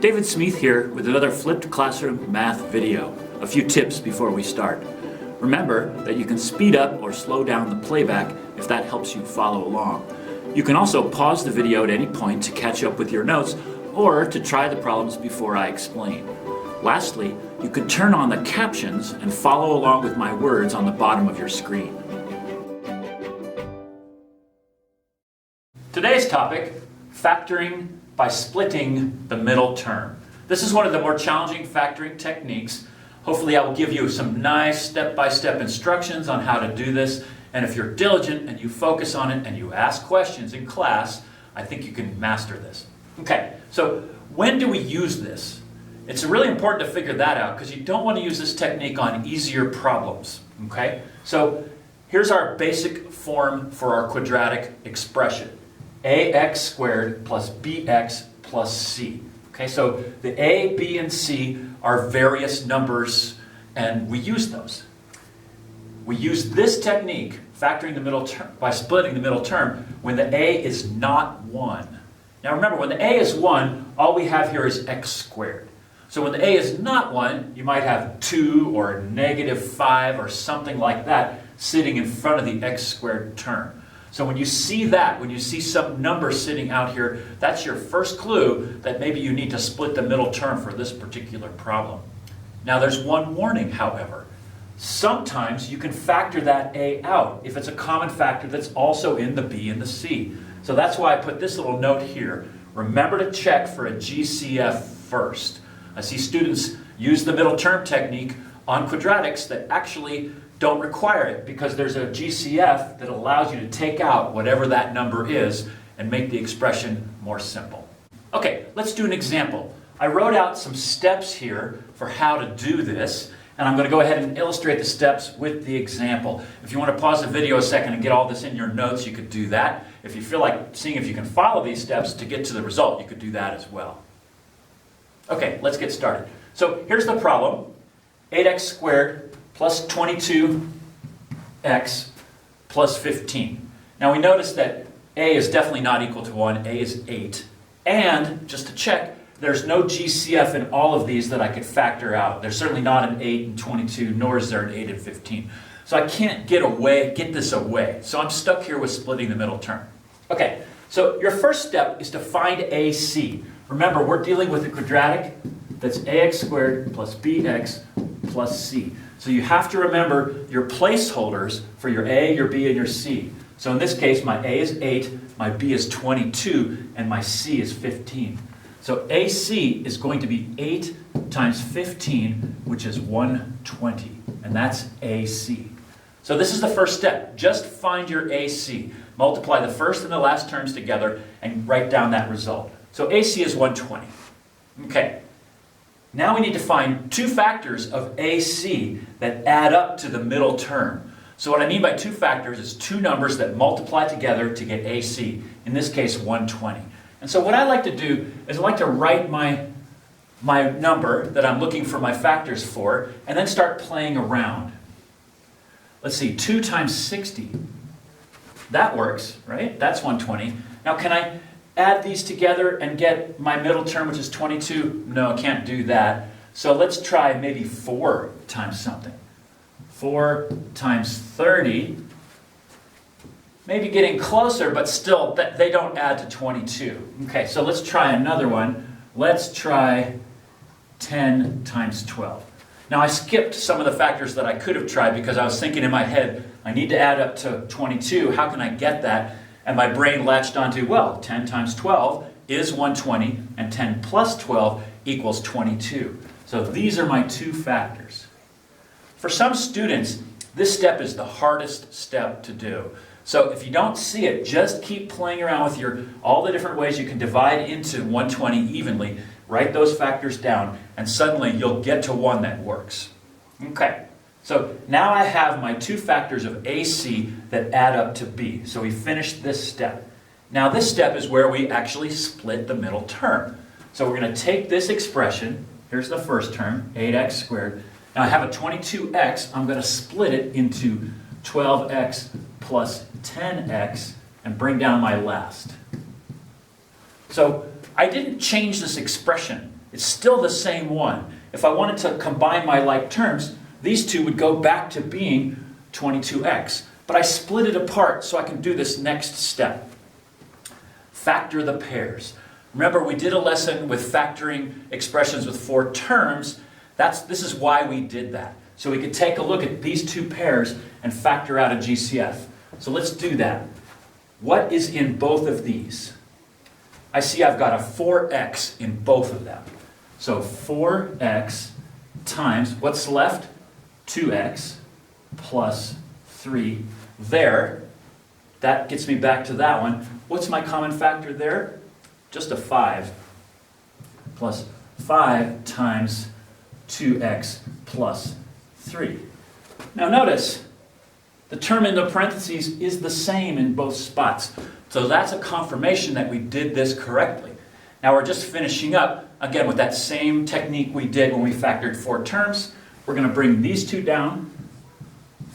David Smith here with another flipped classroom math video. A few tips before we start. Remember that you can speed up or slow down the playback if that helps you follow along. You can also pause the video at any point to catch up with your notes or to try the problems before I explain. Lastly, you could turn on the captions and follow along with my words on the bottom of your screen. Today's topic, factoring by splitting the middle term. This is one of the more challenging factoring techniques. Hopefully I will give you some nice step-by-step instructions on how to do this, and if you're diligent and you focus on it and you ask questions in class, I think you can master this. Okay, so when do we use this? It's really important to figure that out because you don't want to use this technique on easier problems. Okay, so here's our basic form for our quadratic expression. ax squared plus bx plus c. Okay, so the a, b, and c are various numbers, and we use those. We use this technique, factoring the middle term, by splitting the middle term, when the a is not 1. Now remember, when the a is 1, all we have here is x squared. So when the a is not 1, you might have 2 or -5 or something like that sitting in front of the x squared term. So when you see that, when you see some number sitting out here, that's your first clue that maybe you need to split the middle term for this particular problem. Now there's one warning, however. Sometimes you can factor that a out if it's a common factor that's also in the b and the c. So that's why I put this little note here. Remember to check for a GCF first. I see students use the middle term technique on quadratics that actually don't require it because there's a GCF that allows you to take out whatever that number is and make the expression more simple. Okay, let's do an example. I wrote out some steps here for how to do this, and I'm going to go ahead and illustrate the steps with the example. If you want to pause the video a second and get all this in your notes, you could do that. If you feel like seeing if you can follow these steps to get to the result, you could do that as well. Okay, let's get started. So here's the problem. 8x squared plus 22x plus 15. Now we notice that a is definitely not equal to 1, a is 8. And, just to check, there's no GCF in all of these that I could factor out. There's certainly not an 8 and 22, nor is there an 8 and 15. So I can't get this away. So I'm stuck here with splitting the middle term. Okay, so your first step is to find AC. Remember, we're dealing with a quadratic that's ax squared plus bx plus c. So you have to remember your placeholders for your a, your b, and your c. So in this case, my a is 8, my b is 22, and my c is 15. So AC is going to be 8 times 15, which is 120, and that's AC. So this is the first step. Just find your AC. Multiply the first and the last terms together and write down that result. So AC is 120. Okay. Now we need to find two factors of AC that add up to the middle term. So what I mean by two factors is two numbers that multiply together to get AC. In this case, 120. And so what I like to do is I like to write my number that I'm looking for my factors for, and then start playing around. Let's see, 2 times 60. That works, right? That's 120. Now can I add these together and get my middle term, which is 22? No, I can't do that. So let's try maybe 4 times something. 4 times 30. Maybe getting closer, but still, they don't add to 22. Okay, so let's try another one. Let's try 10 times 12. Now I skipped some of the factors that I could have tried because I was thinking in my head, I need to add up to 22. How can I get that? And my brain latched onto, well, 10 times 12 is 120, and 10 plus 12 equals 22. So these are my two factors. For some students, this step is the hardest step to do. So if you don't see it, just keep playing around with all the different ways you can divide into 120 evenly. Write those factors down, and suddenly you'll get to one that works. Okay. So now I have my two factors of AC that add up to B. So we finished this step. Now this step is where we actually split the middle term. So we're going to take this expression, here's the first term, 8x squared. Now I have a 22x, I'm going to split it into 12x plus 10x and bring down my last. So I didn't change this expression. It's still the same 1. If I wanted to combine my like terms, these two would go back to being 22x. But I split it apart so I can do this next step. Factor the pairs. Remember, we did a lesson with factoring expressions with 4 terms. This is why we did that. So we could take a look at these 2 pairs and factor out a GCF. So let's do that. What is in both of these? I see I've got a 4x in both of them. So 4x times, what's left? 2x plus 3 there. That gets me back to that one. What's my common factor there? Just a 5 plus 5 times 2x plus 3. Now notice, the term in the parentheses is the same in both spots. So that's a confirmation that we did this correctly. Now we're just finishing up, again, with that same technique we did when we factored 4 terms. We're going to bring these 2 down.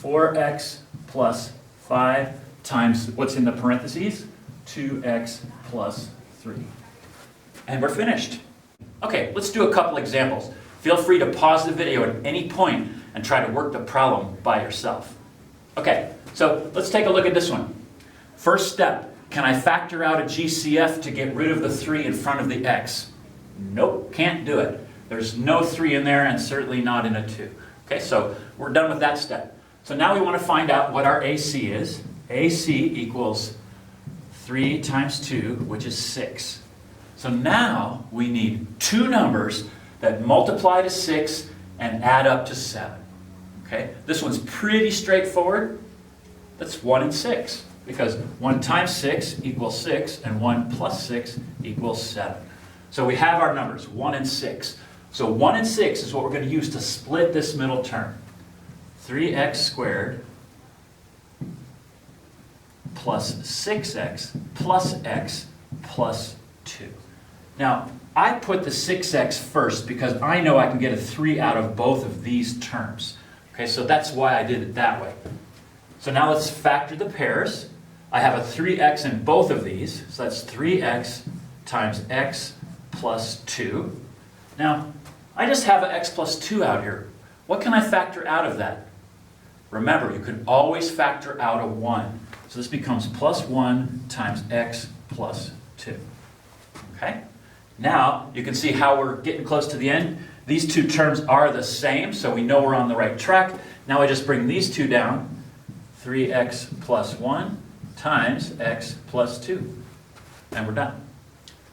4x plus 5 times what's in the parentheses? 2x plus 3. And we're finished. Okay, let's do a couple examples. Feel free to pause the video at any point and try to work the problem by yourself. Okay, so let's take a look at this one. First step, can I factor out a GCF to get rid of the 3 in front of the x? Nope, can't do it. There's no 3 in there and certainly not in a 2. Okay, so we're done with that step. So now we want to find out what our AC is. AC equals 3 times 2, which is 6. So now we need 2 numbers that multiply to 6 and add up to 7. Okay, this one's pretty straightforward. That's 1 and 6, because 1 times 6 equals 6, and 1 plus 6 equals 7. So we have our numbers, 1 and 6. So 1 and 6 is what we're going to use to split this middle term. 3x squared plus 6x plus x plus 2. Now, I put the 6x first because I know I can get a 3 out of both of these terms. Okay, so that's why I did it that way. So now let's factor the pairs. I have a 3x in both of these, so that's 3x times x plus 2. Now, I just have an x plus 2 out here. What can I factor out of that? Remember, you can always factor out a 1. So this becomes plus 1 times x plus 2. Okay? Now, you can see how we're getting close to the end. These 2 terms are the same, so we know we're on the right track. Now I just bring these 2 down. 3x plus 1 times x plus 2. And we're done.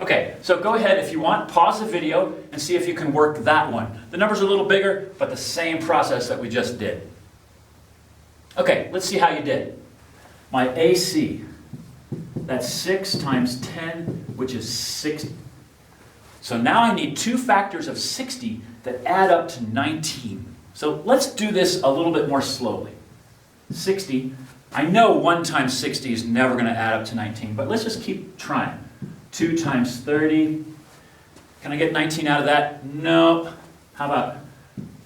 Okay, so go ahead, if you want, pause the video and see if you can work that one. The number's a little bigger, but the same process that we just did. Okay, let's see how you did. My AC, that's 6 times 10, which is 60. So now I need 2 factors of 60 that add up to 19. So let's do this a little bit more slowly. 60, I know 1 times 60 is never going to add up to 19, but let's just keep trying. 2 times 30, can I get 19 out of that? No. How about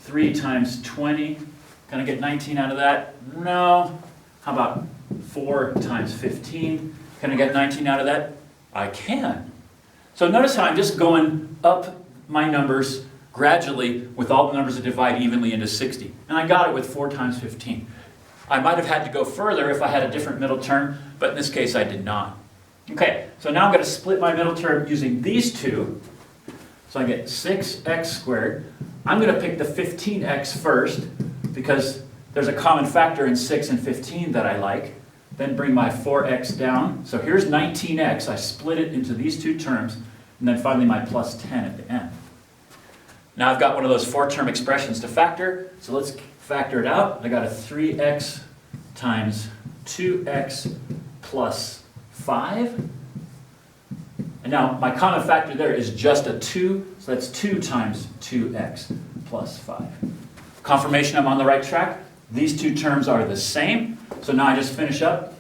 3 times 20? Can I get 19 out of that? No. How about 4 times 15? Can I get 19 out of that? I can. So notice how I'm just going up my numbers gradually with all the numbers that divide evenly into 60. And I got it with 4 times 15. I might have had to go further if I had a different middle term, but in this case I did not. Okay, so now I'm going to split my middle term using these 2. So I get 6x squared. I'm going to pick the 15x first because there's a common factor in 6 and 15 that I like. Then bring my 4x down. So here's 19x. I split it into these 2 terms. And then finally my plus 10 at the end. Now I've got one of those 4-term expressions to factor. So let's factor it out. I got a 3x times 2x plus 5. And now my common factor there is just a 2. So that's 2 times 2x plus 5. Confirmation I'm on the right track. These 2 terms are the same. So now I just finish up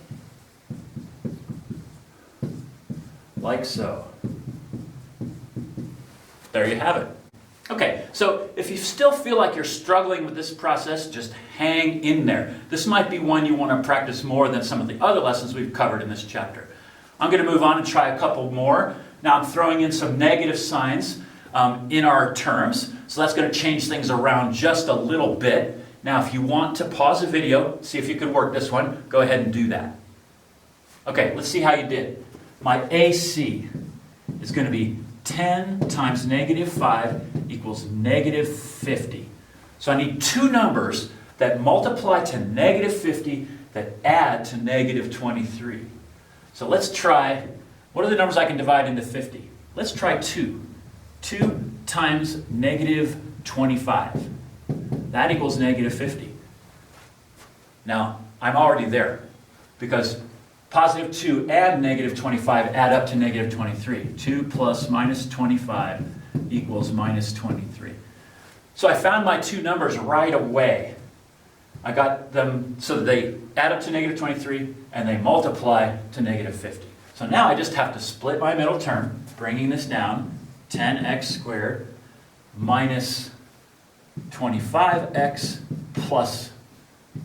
like so. There you have it. Okay, so if you still feel like you're struggling with this process, just hang in there. This might be one you want to practice more than some of the other lessons we've covered in this chapter. I'm going to move on and try a couple more. Now I'm throwing in some negative signs. in our terms. So that's going to change things around just a little bit. Now, if you want to pause the video, see if you can work this one, go ahead and do that. Okay, let's see how you did. My AC is going to be 10 times negative 5 equals negative 50. So I need two numbers that multiply to negative 50 that add to negative 23. So let's try, what are the numbers I can divide into 50? Let's try 2. 2 times negative 25. That equals negative 50. Now, I'm already there because positive 2 and negative 25 add up to negative 23. 2 plus minus 25 equals minus 23. So I found my two numbers right away. I got them so that they add up to negative 23 and they multiply to negative 50. So now I just have to split my middle term, bringing this down, 10x squared minus 25x plus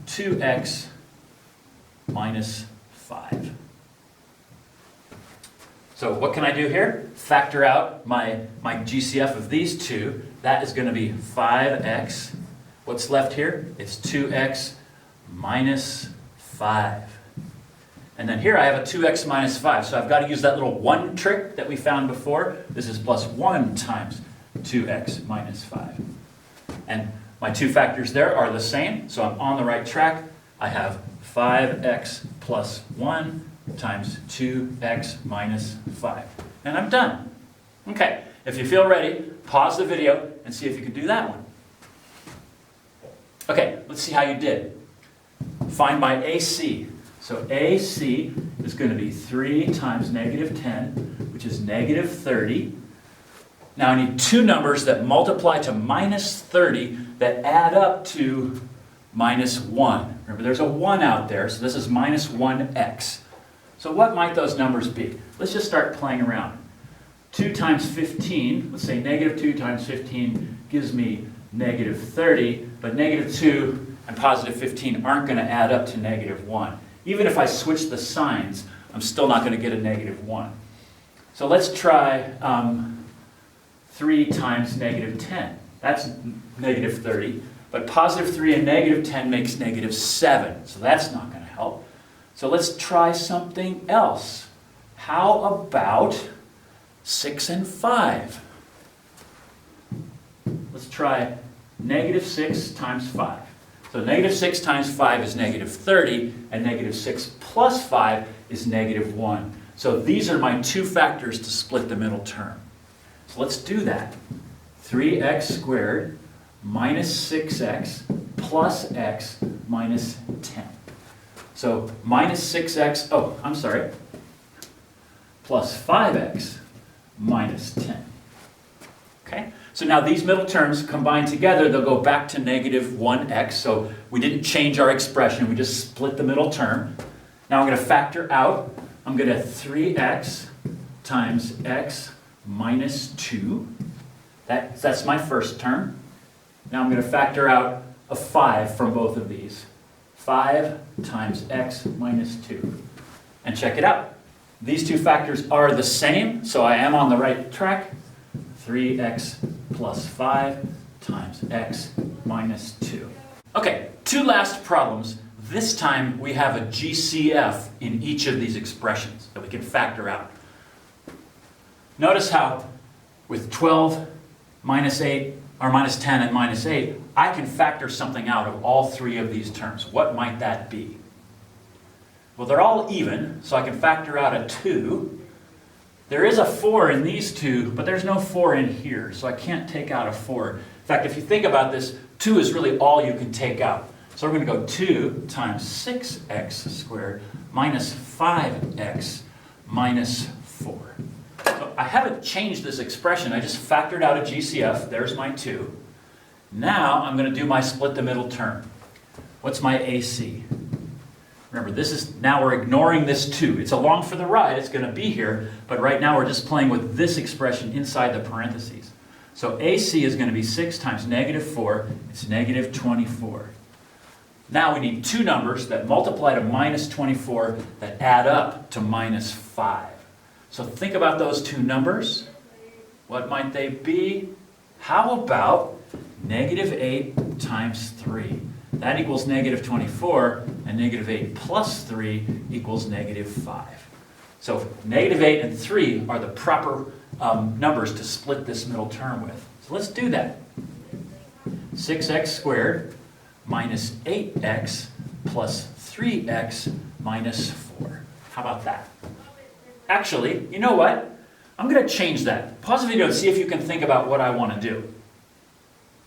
2x minus 5. So what can I do here? Factor out my GCF of these two. That is going to be 5x. What's left here? It's 2x minus 5. And then here I have a 2x minus 5. So I've got to use that little 1 trick that we found before. This is plus 1 times 2x minus 5. And my two factors there are the same, so I'm on the right track. I have 5x plus 1 times 2x minus 5. And I'm done. Okay, if you feel ready, pause the video and see if you can do that one. Okay, let's see how you did. Find my AC. So AC is going to be 3 times negative 10, which is negative 30. Now I need two numbers that multiply to minus 30 that add up to minus 1. Remember, there's a 1 out there, so this is minus 1x. So what might those numbers be? Let's just start playing around. 2 times 15, let's say negative 2 times 15 gives me negative 30, but negative 2 and positive 15 aren't going to add up to negative 1. Even if I switch the signs, I'm still not going to get a negative 1. So let's try 3 times negative 10. That's negative 30. But positive 3 and negative 10 makes negative 7. So that's not going to help. So let's try something else. How about 6 and 5? Let's try negative 6 times 5. So negative 6 times 5 is negative 30, and negative 6 plus 5 is negative 1. So these are my two factors to split the middle term. So let's do that. 3x squared minus 6x plus x minus 10. So minus 6x, plus 5x minus 10. Okay? So now these middle terms combined together, they'll go back to negative 1x. So we didn't change our expression, we just split the middle term. Now I'm going to factor out. I'm going to 3x times x minus 2. That's my first term. Now I'm going to factor out a 5 from both of these. 5 times x minus 2. And check it out. These two factors are the same, so I am on the right track. 3x plus 5 times x minus 2. Okay, two last problems. This time we have a GCF in each of these expressions that we can factor out. Notice how with 12, minus 8, or minus 10 and minus 8, I can factor something out of all three of these terms. What might that be? Well, they're all even, so I can factor out a 2. There is a 4 in these two, but there's no 4 in here, so I can't take out a 4. In fact, if you think about this, 2 is really all you can take out. So we're going to go 2 times 6x squared minus 5x minus 4. So I haven't changed this expression, I just factored out a GCF. There's my 2. Now I'm going to do my split the middle term. What's my AC? Remember, now we're ignoring this 2. It's along for the ride, it's going to be here, but right now we're just playing with this expression inside the parentheses. So AC is going to be 6 times negative 4, it's negative 24. Now we need two numbers that multiply to minus 24 that add up to minus 5. So think about those two numbers. What might they be? How about negative 8 times 3? That equals negative 24, and negative 8 plus 3 equals negative 5. So negative 8 and 3 are the proper numbers to split this middle term with. So let's do that. 6x squared minus 8x plus 3x minus 4. How about that? Actually, you know what? I'm going to change that. Pause the video and see if you can think about what I want to do.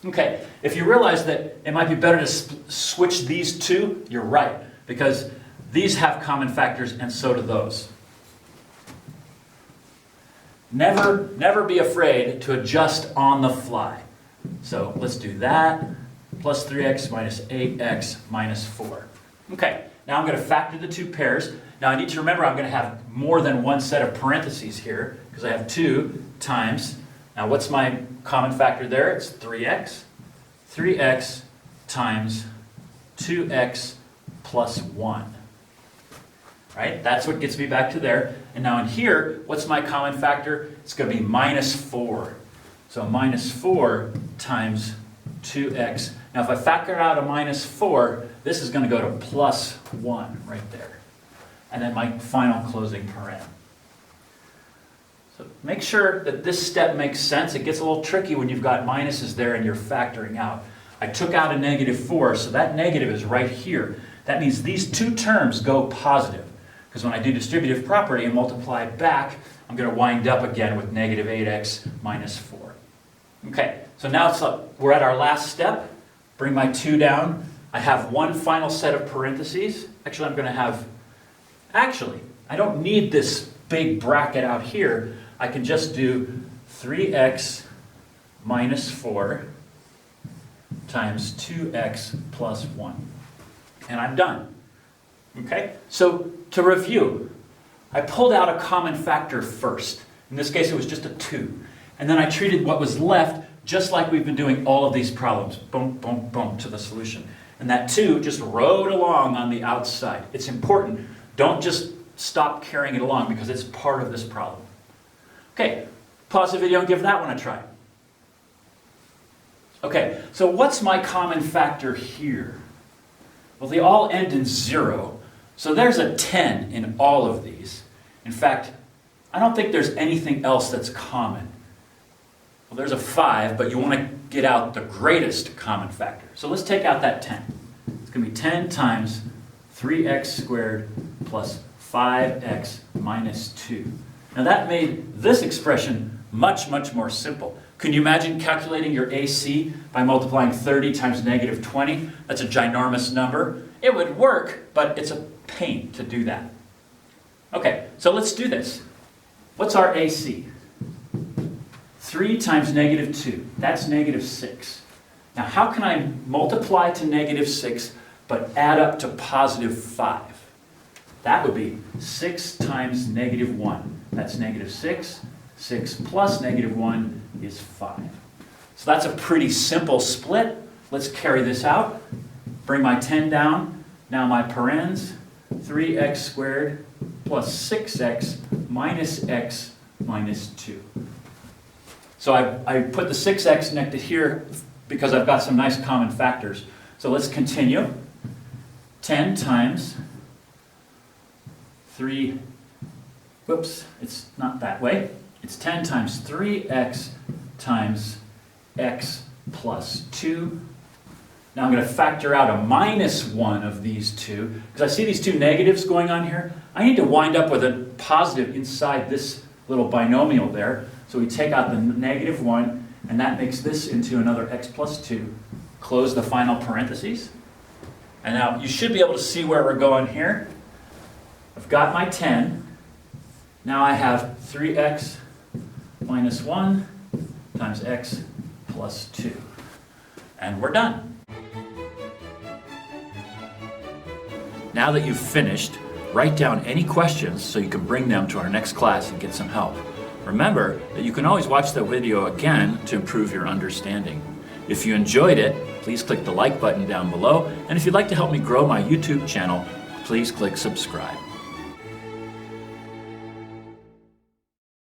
Okay, if you realize that it might be better to switch these two, you're right, because these have common factors and so do those. Never be afraid to adjust on the fly. So let's do that, plus 3x minus 8x minus 4. Okay, now I'm going to factor the two pairs. Now I need to remember I'm going to have more than one set of parentheses here, because I have 2 times, now what's my common factor there? It's 3x. 3x times 2x plus 1. Right? That's what gets me back to there. And now in here, what's my common factor? It's going to be minus 4. So minus 4 times 2x. Now if I factor out a minus 4, this is going to go to plus 1 right there. And then my final closing paren. So make sure that this step makes sense. It gets a little tricky when you've got minuses there and you're factoring out. I took out a negative 4, so that negative is right here. That means these two terms go positive. Because when I do distributive property and multiply back, I'm going to wind up again with negative 8x minus 4. Okay, so now we're at our last step. Bring my 2 down. I have one final set of parentheses. Actually, I don't need this big bracket out here. I can just do 3x minus 4 times 2x plus 1. And I'm done. Okay? So to review, I pulled out a common factor first. In this case, it was just a 2. And then I treated what was left just like we've been doing all of these problems. Boom, boom, boom, to the solution. And that 2 just rode along on the outside. It's important. Don't just stop carrying it along because it's part of this problem. Okay, pause the video and give that one a try. Okay, so what's my common factor here? Well, they all end in 0. So there's a 10 in all of these. In fact, I don't think there's anything else that's common. Well, there's a 5, but you want to get out the greatest common factor. So let's take out that 10. It's going to be 10 times 3x squared plus 5x minus 2. Now that made this expression much, much more simple. Can you imagine calculating your AC by multiplying 30 times negative 20? That's a ginormous number. It would work, but it's a pain to do that. Okay, so let's do this. What's our AC? 3 times negative 2. That's negative 6. Now how can I multiply to negative 6 but add up to positive 5? That would be 6 times negative 1. That's negative 6. 6 plus negative 1 is 5. So that's a pretty simple split. Let's carry this out. Bring my 10 down. Now my parens, 3x squared plus 6x minus x minus 2. So I put the 6x next to here because I've got some nice common factors. So let's continue. 10 times 3, whoops, it's not that way. It's 10 times 3x times x plus 2. Now I'm going to factor out a minus 1 of these two. Because I see these two negatives going on here. I need to wind up with a positive inside this little binomial there. So we take out the negative 1, and that makes this into another x plus 2. Close the final parentheses. And now you should be able to see where we're going here. I've got my 10. Now I have 3x minus 1 times x plus 2. And we're done. Now that you've finished, write down any questions so you can bring them to our next class and get some help. Remember that you can always watch the video again to improve your understanding. If you enjoyed it, please click the like button down below, and if you'd like to help me grow my YouTube channel, please click subscribe.